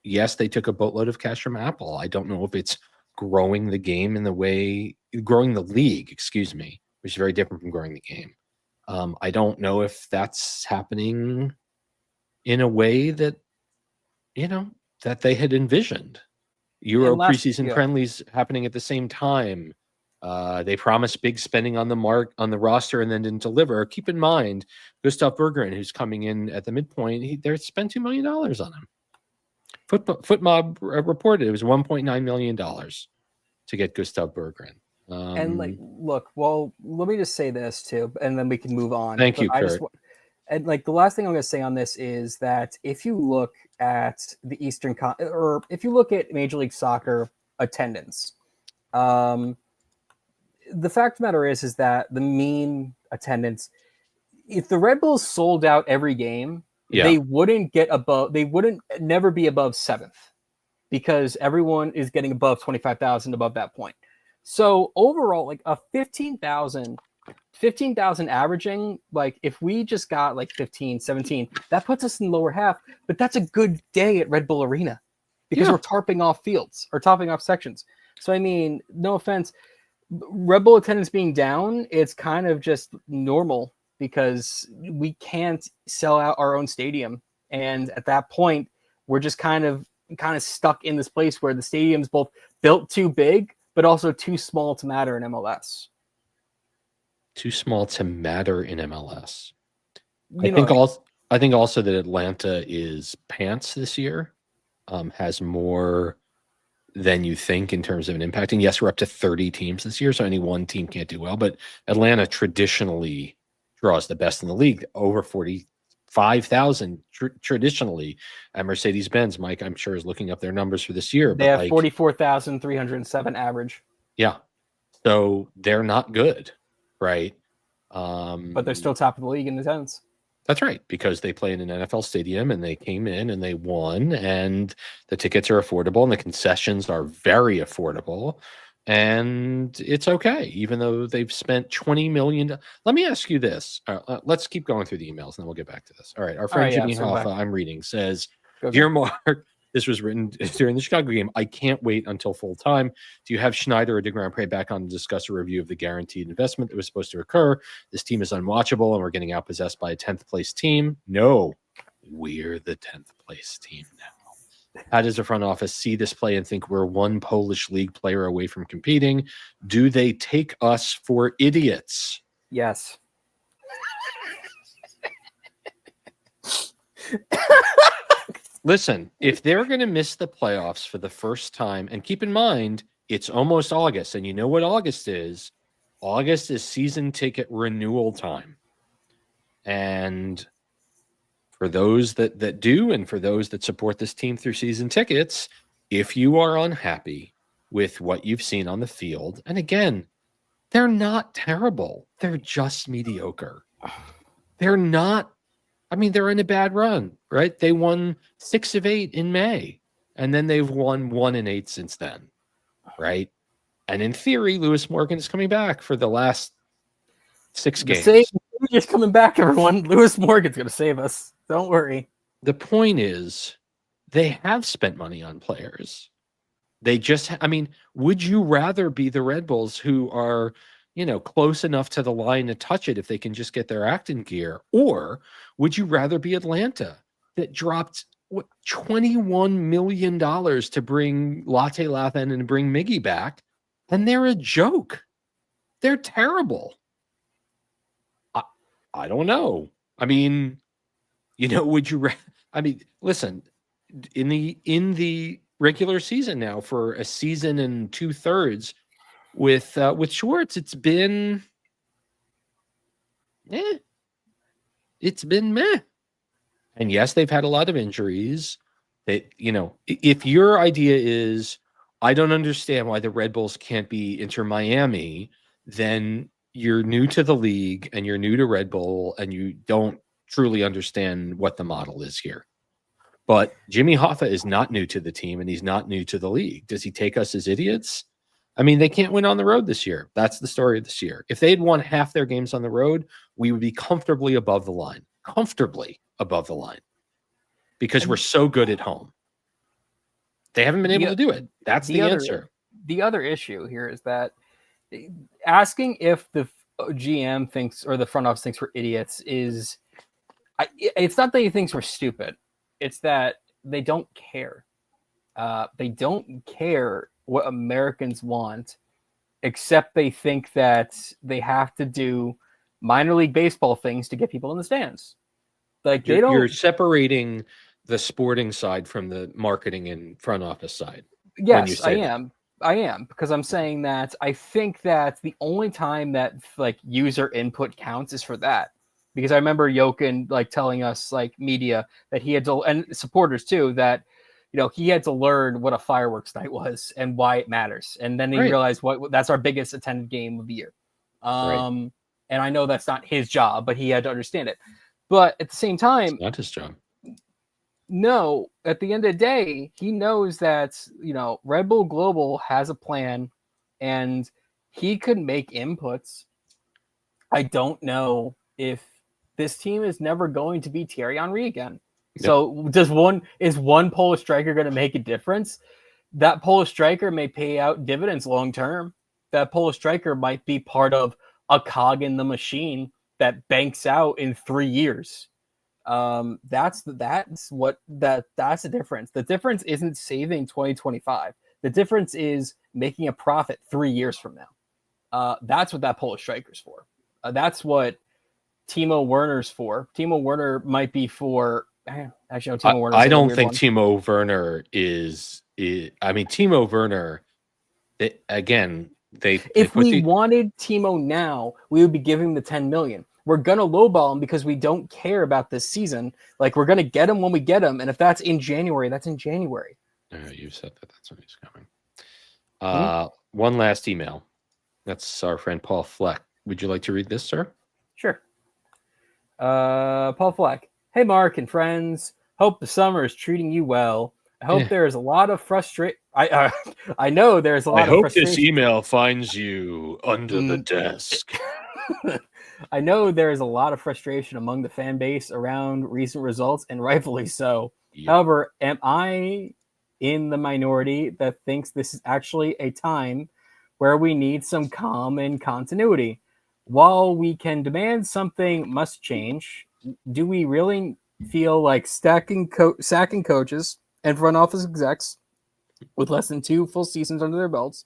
yes, they took a boatload of cash from Apple. I don't know if it's growing the league, excuse me, which is very different from growing the game. I don't know if that's happening in a way that, that they had envisioned. Euro preseason friendlies happening at the same time. They promised big spending on the roster and then didn't deliver. Keep in mind, Gustav Berggeren, who's coming in at the midpoint, they spent $2 million on him. FootMob reported it was $1.9 million to get Gustav Berggeren. And look, well, let me just say this too, and then we can move on. Thank you, Kurt. And the last thing I'm going to say on this is that if you look at the or if you look at Major League Soccer attendance, the fact of the matter is that the mean attendance, if the Red Bulls sold out every game, they wouldn't never be above 7th because everyone is getting above 25,000 above that point. So overall, a 15,000 averaging, if we just got 15, 17, that puts us in the lower half, but that's a good day at Red Bull Arena because we're tarping off fields or topping off sections. So, I mean, no offense, Red Bull attendance being down, it's kind of just normal because we can't sell out our own stadium. And at that point, we're just kind of stuck in this place where the stadium's both built too big, but also too small to matter in MLS. Too small to matter in MLS. I think also that Atlanta is pants this year, has more than you think in terms of an impact. And yes, we're up to 30 teams this year, so any one team can't do well. But Atlanta traditionally draws the best in the league, over 45,000 traditionally at Mercedes-Benz. Mike, I'm sure, is looking up their numbers for this year. They have 44,307 average. Yeah. So they're not good, right? But they're still top of the league in attendance. That's right, because they play in an NFL stadium and they came in and they won, and the tickets are affordable and the concessions are very affordable. And it's okay, even though they've spent $20 million. Let me ask you this. Let's keep going through the emails, and then we'll get back to this. All right. Our friend Jimmy Hoffa, I'm reading, says, Dear Mark, this was written during the Chicago game. I can't wait until full time. Do you have Schneider or DeGrom Prey back on to discuss a review of the guaranteed investment that was supposed to occur? This team is unwatchable, and we're getting outpossessed by a 10th place team. No, we're the 10th place team now. How does the front office see this play and think we're one Polish league player away from competing? Do they take us for idiots? Yes. Listen, if they're going to miss the playoffs for the first time, and keep in mind, it's almost August, and you know what August is? August is season ticket renewal time. And for those that do, and for those that support this team through season tickets, if you are unhappy with what you've seen on the field, and again, they're not terrible. They're just mediocre. They're not, they're in a bad run, right? They won 6 of 8 in May, and then they've won 1 and 8 since then, right? And in theory, Lewis Morgan is coming back for the last 6 games. Just coming back, everyone. Lewis Morgan's going to save us. Don't worry. The point is, they have spent money on players. They just, would you rather be the Red Bulls who are, close enough to the line to touch it if they can just get their act in gear? Or would you rather be Atlanta that dropped $21 million to bring Latte Laughlin and bring Miggy back, and they're a joke. They're terrible. I don't know. I mean, would you? Listen, in the regular season now for a season and 2/3 with Schwartz, it's been meh. And yes, they've had a lot of injuries. If your idea is, I don't understand why the Red Bulls can't be Inter Miami, then you're new to the league and you're new to Red Bull and you don't truly understand what the model is here. But Jimmy Hoffa is not new to the team and he's not new to the league. Does he take us as idiots? I mean, they can't win on the road this year. That's the story of this year. If they'd won half their games on the road, we would be comfortably above the line. Because we're so good at home. They haven't been able to do it. That's the answer. The other issue here is that asking if the GM thinks or the front office thinks we're idiots it's not that he thinks we're stupid. It's that they don't care. They don't care what Americans want, except they think that they have to do minor league baseball things to get people in the stands. Like you're separating the sporting side from the marketing and front office side. Yes, I am. I am, because I'm saying that I think that the only time that like user input counts is for that. Because I remember Jochen like telling us, like media, that he had to, and supporters too, that he had to learn what a fireworks night was and why it matters. And then he realized that's our biggest attended game of the year. And I know that's not his job, but he had to understand it. But at the same time, it's not his job. No, at the end of the day, he knows that, Red Bull Global has a plan and he could make inputs. I don't know if this team is never going to be Thierry Henry again. Yep. So is one Polish striker going to make a difference? That Polish striker may pay out dividends long term. That Polish striker might be part of a cog in the machine that banks out in 3 years. That's the difference. The difference isn't saving 2025. The difference is making a profit 3 years from now. That's what that Polish striker's for. That's what Timo Werner's for. Timo Werner might be for. Actually, no, Timo Werner. I don't think Timo Werner is. I mean, Timo Werner. If we wanted Timo now, we would be giving him the $10 million. We're going to lowball him because we don't care about this season. Like, we're going to get him when we get him. And if that's in January, that's in January. You said that's when he's coming. One last email. That's our friend Paul Fleck. Would you like to read this, sir? Sure. Paul Fleck. Hey, Mark and friends. Hope the summer is treating you well. I hope there is a lot of frustration. I know there's a lot of frustration. I hope this email finds you under the desk. I know there is a lot of frustration among the fan base around recent results, and rightfully so. Yep. However, am I in the minority that thinks this is actually a time where we need some calm and continuity? While we can demand something must change, do we really feel like sacking coaches and front office execs with less than 2 full seasons under their belts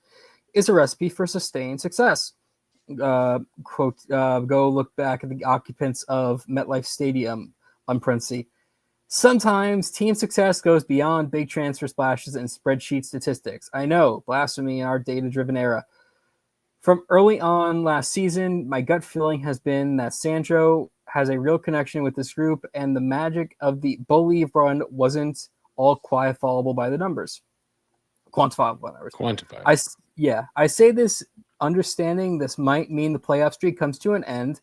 is a recipe for sustained success? Quote, go look back at the occupants of MetLife Stadium on parenthesis. Sometimes team success goes beyond big transfer splashes and spreadsheet statistics. I know, blasphemy in our data-driven era. From early on last season, my gut feeling has been that Sandro has a real connection with this group, and the magic of the Believe run wasn't all quantifiable by the numbers. I say this understanding this might mean the playoff streak comes to an end,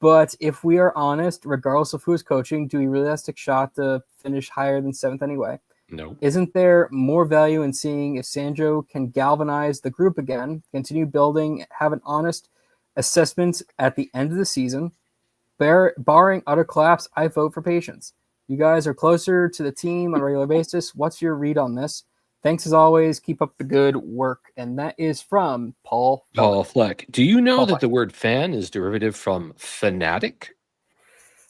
but if we are honest, regardless of who is coaching, do we really have a realistic shot to finish higher than 7th anyway? No. Isn't there more value in seeing if Sandro can galvanize the group again, continue building, have an honest assessment at the end of the season? Barring utter collapse, I vote for patience. You guys are closer to the team on a regular basis. What's your read on this? Thanks as always. Keep up the good work. And that is from Paul Fleck. Do you know that the word fan is derivative from fanatic?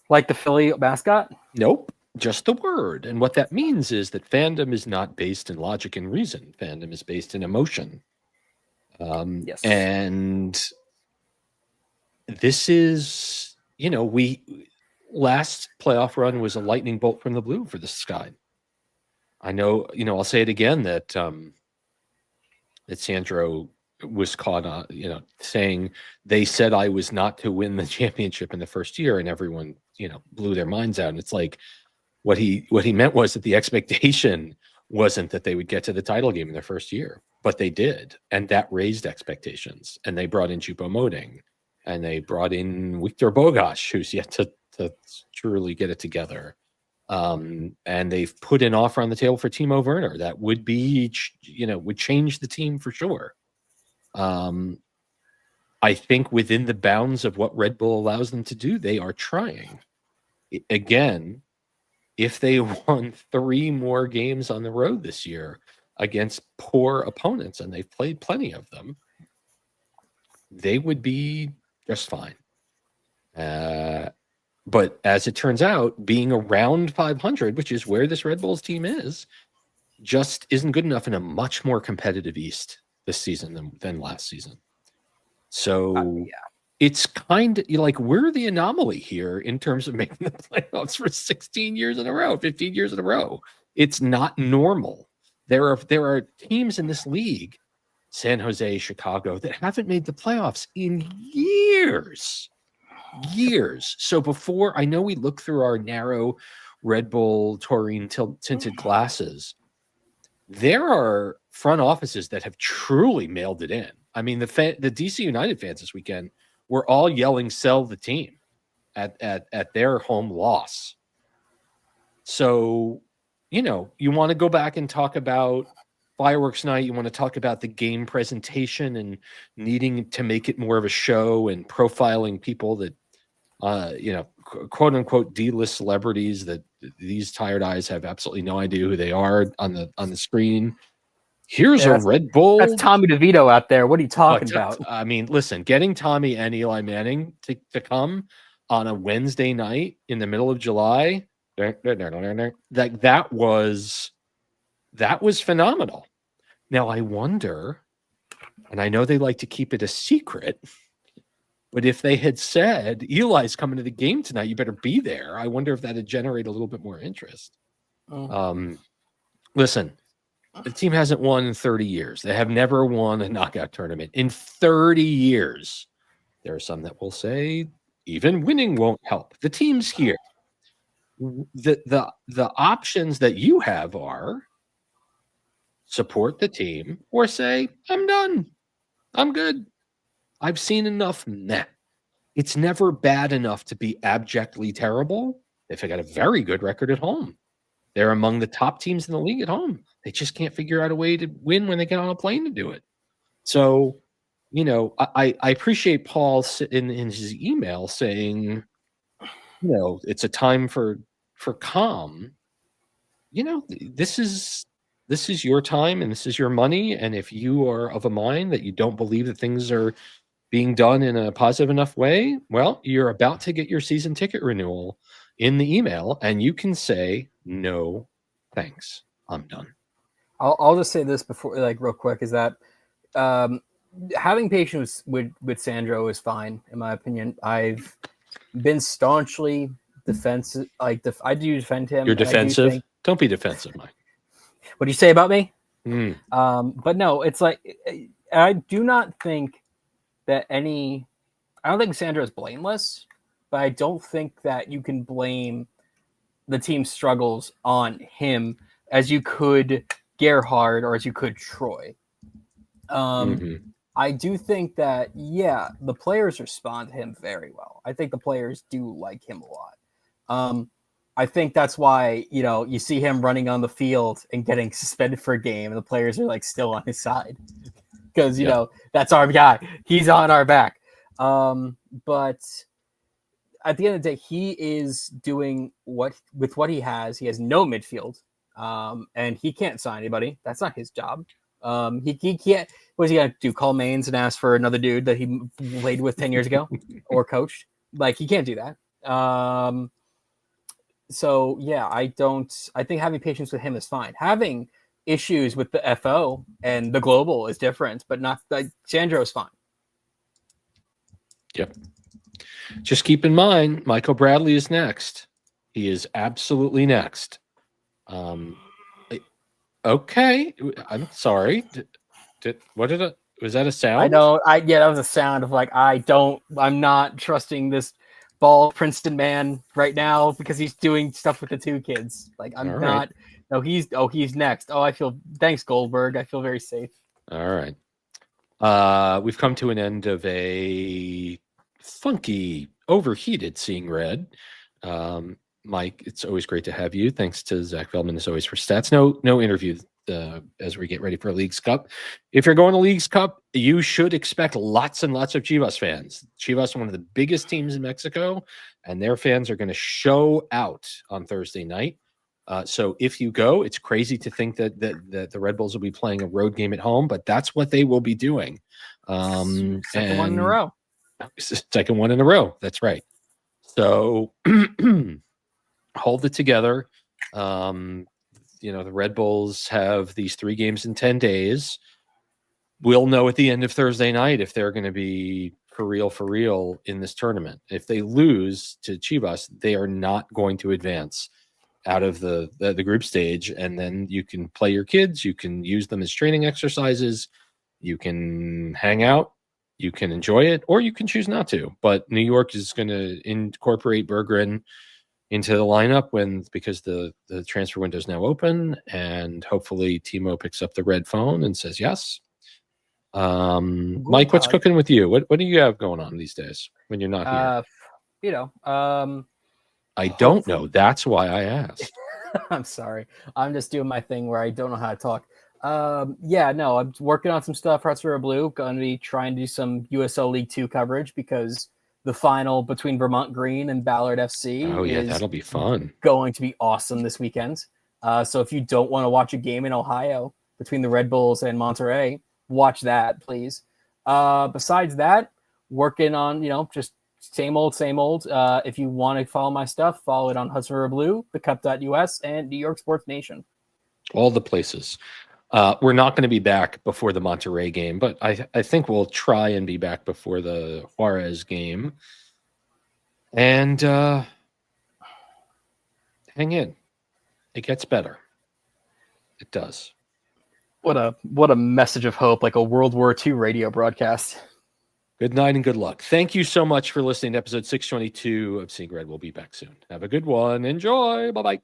Like the Philly mascot? Nope. just the word. And what that means is that fandom is not based in logic and reason. Fandom is based in emotion. Yes. And this is, last playoff run was a lightning bolt from the blue for the Sky. I know, I'll say it again that Sandro was caught on, saying they said I was not to win the championship in the first year, and everyone, blew their minds out. And it's like, what he meant was that the expectation wasn't that they would get to the title game in their first year, but they did, and that raised expectations. And they brought in Choupo-Moting, and they brought in Victor Bogas, who's yet to truly get it together. And they've put an offer on the table for Timo Werner that would be, would change the team for sure. I think within the bounds of what Red Bull allows them to do, they are trying. Again, if they won 3 more games on the road this year against poor opponents, and they've played plenty of them, they would be just fine. But as it turns out, being around 500, which is where this Red Bulls team is, just isn't good enough in a much more competitive East this season than last season. So it's kind of like we're the anomaly here in terms of making the playoffs for 16 years in a row, 15 years in a row. It's not normal. There are teams in this league, San Jose, Chicago, that haven't made the playoffs in years. So before, I know we look through our narrow Red Bull taurine tinted glasses, there are front offices that have truly mailed it in. I mean, the DC United fans this weekend were all yelling, "Sell the team," at their home loss. So, you want to go back and talk about fireworks night. You want to talk about the game presentation and needing to make it more of a show and profiling people that, quote unquote D-list celebrities that these tired eyes have absolutely no idea who they are on the screen. Here's a Red Bull. That's Tommy DeVito out there. What are you talking about? I mean, listen, getting Tommy and Eli Manning to come on a Wednesday night in the middle of July, that was phenomenal. Now I wonder, and I know they like to keep it a secret, but if they had said, Eli's coming to the game tonight, you better be there, I wonder if that would generate a little bit more interest. Listen, the team hasn't won in 30 years. They have never won a knockout tournament in 30 years. There are some that will say even winning won't help. The team's here. The options that you have are support the team or say, I'm done. I'm good. I've seen enough net. It's never bad enough to be abjectly terrible. They've got a very good record at home. They're among the top teams in the league at home. They just can't figure out a way to win when they get on a plane to do it. So, I appreciate Paul in his email saying, it's a time for calm. This is your time and this is your money. And if you are of a mind that you don't believe that things are being done in a positive enough way, well, you're about to get your season ticket renewal in the email, and you can say, no, thanks, I'm done. I'll just say this before, real quick, is that having patience with Sandro is fine, in my opinion. I've been staunchly defensive. I do defend him. You're defensive? Don't be defensive, Mike. What do you say about me? But no, it's like, I do not think that I don't think Sandro is blameless, but I don't think that you can blame the team's struggles on him as you could Gerhard or as you could Troy. I do think that, the players respond to him very well. I think the players do like him a lot. I think that's why, you see him running on the field and getting suspended for a game, and the players are still on his side because, that's our guy. He's on our back. But at the end of the day, he is doing with what he has. He has no midfield, and he can't sign anybody. That's not his job. He can't. What is he gonna do? Call Maines and ask for another dude that he played with 10 years ago or coached? He can't do that. So yeah, I think having patience with him is fine. Having issues with the FO and the global is different, but not like Sandro's fine. Yep. Just keep in mind, Michael Bradley is next. He is absolutely next. Okay, I'm sorry. Was that a sound? That was a sound of like, I'm not trusting this bald Princeton man right now because he's doing stuff with the two kids. Like, I'm All not. Right. No, he's next. Thanks, Goldberg. I feel very safe. All right. We've come to an end of a funky, overheated Seeing Red. Mike, it's always great to have you. Thanks to Zach Feldman, as always, for stats. No interview as we get ready for Leagues Cup. If you're going to Leagues Cup, you should expect lots and lots of Chivas fans. Chivas, one of the biggest teams in Mexico, and their fans are going to show out on Thursday night. So if you go, it's crazy to think that the Red Bulls will be playing a road game at home, but that's what they will be doing. Second one in a row. Second one in a row. That's right. So hold it together. The Red Bulls have these 3 games in 10 days. We'll know at the end of Thursday night if they're going to be for real in this tournament. If they lose to Chivas, they are not going to advance out of the group stage, and then you can play your kids, you can use them as training exercises, you can hang out, you can enjoy it, or you can choose not to. But New York is going to incorporate Berggeren into the lineup because the transfer window is now open, and hopefully Timo picks up the red phone and says yes. Mike, what's cooking with you? What do you have going on these days when you're not here? I don't know. That's why I asked. I'm sorry. I'm just doing my thing where I don't know how to talk. I'm working on some stuff for Hutsville Blue. Going to be trying to do some USL League 2 coverage because the final between Vermont Green and Ballard FC is that'll be fun. Going to be awesome this weekend. So if you don't want to watch a game in Ohio between the Red Bulls and Monterey, watch that, please. Besides that, working on, just same old. If you want to follow my stuff, follow it on Hutsville Blue, thecup.us, and New York Sports Nation. All the places. We're not going to be back before the Monterey game, but I think we'll try and be back before the Juarez game. And hang in. It gets better. It does. What a message of hope, like a World War II radio broadcast. Good night and good luck. Thank you so much for listening to episode 622 of Seeing Red. We'll be back soon. Have a good one. Enjoy. Bye-bye.